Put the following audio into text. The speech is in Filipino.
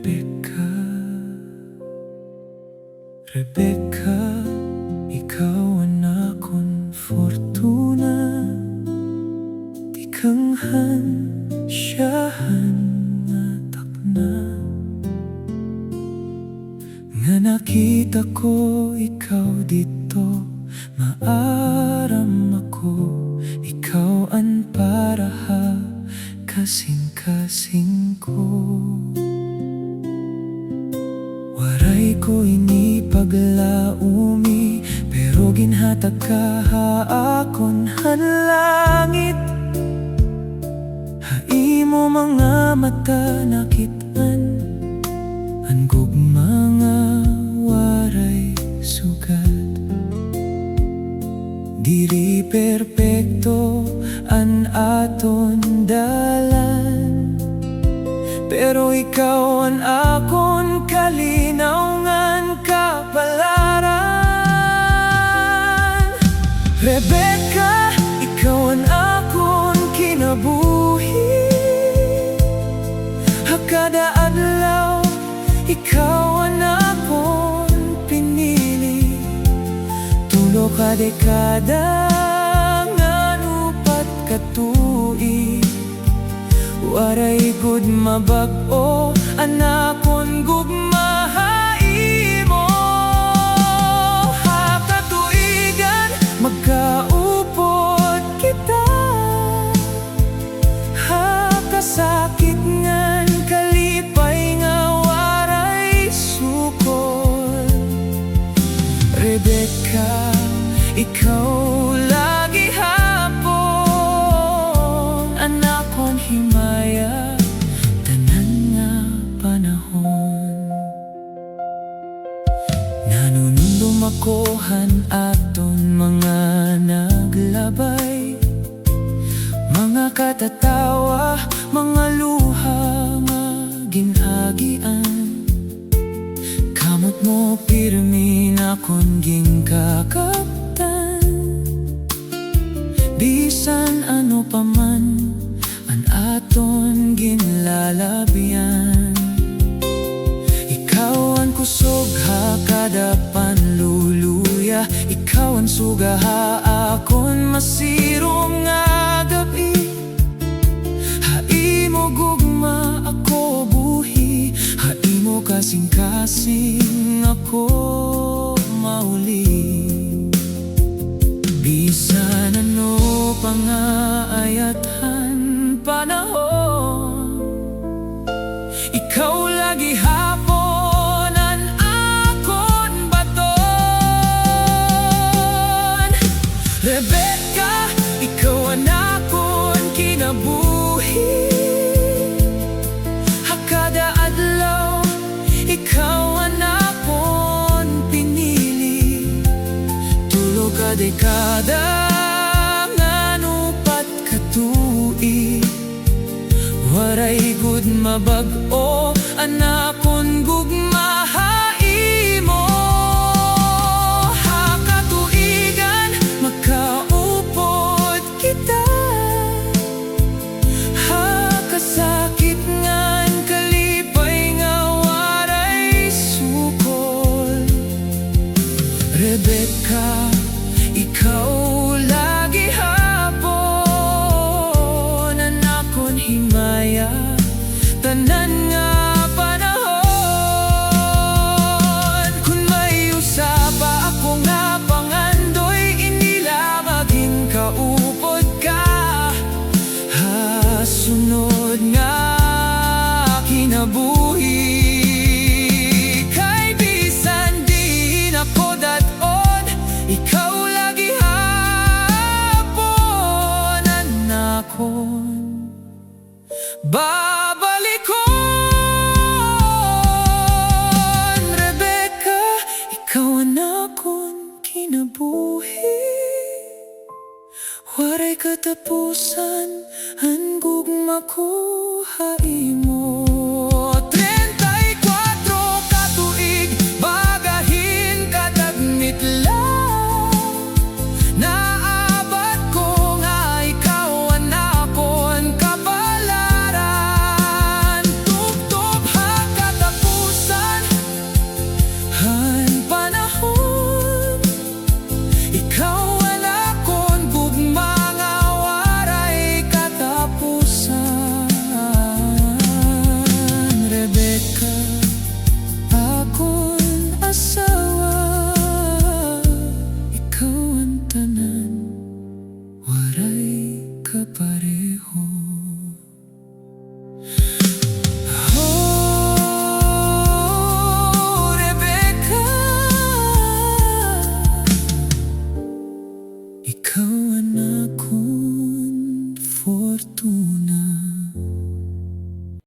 Rebecca, Rebecca, ikaw ang akong fortuna. Tikanghan siyahan nga takna, nga nakita ko ikaw dito. Maaram ako, ikaw ang paraha, kasing-kasing ko. Waray ko ini paglaumi, pero ginhatag ka akon hanlangit. Haimo mga mata nakitaan, ang gugma waray sugat. Diri perpekto an aton dalan, pero ikaw ang akon kalinawngan kapalaran. Rebecca, ikaw ang akon kinabuhi. Hakada adlaw, ikaw ang akon pinili. Tulo ka dekada nga upat ka tuig, waray gud mabag-o ang akon gugmahaimo. Hakatuigan magkaupod kita, hakasakit ngan kalipay nga waray sukol. Rebecca, ikaw lagi hapon ang akong himaya, tanan nga panahon. Nanunundong makohan aton mga naglabay, mga katatawa, mga luha nga ginagian. Kamot mo pirmi na kon gingkakaptan, bisan ano paman ang aton ginlalabyan. Ikaw ang kusog hakada panluluya, ikaw ang suga akon masirong nga gabi. Haimo gugma ako buhi, haimo kasing-kasing ako mauli. Bisan ano pangaayatan panahon, ikaw lagi hapon ang akon baton. Rebecca, ikaw ang akon kinabuhi. Hakada adlaw, ikaw ang akon pinili. Tulo ka dekada nga upat ka tuig, waray gud mabag-o ang akon gugmahaimo. Hakatuigan magkaupod kita, hakasakit ngan kalipay nga waray sukol. Rebecca, ikaw lagi hapon ang akon himaya, tanan nga panahon. Kung may usapa ako nga pangandoy, inila maging kaupod ka. Hasunod nga kinabuhi, kay bisan di ako daton, ikaw lagi hapon ang akon babalikon. Rebecca, ikaw ang akon kinabuhi, waray katapusan ang gugma ko haim.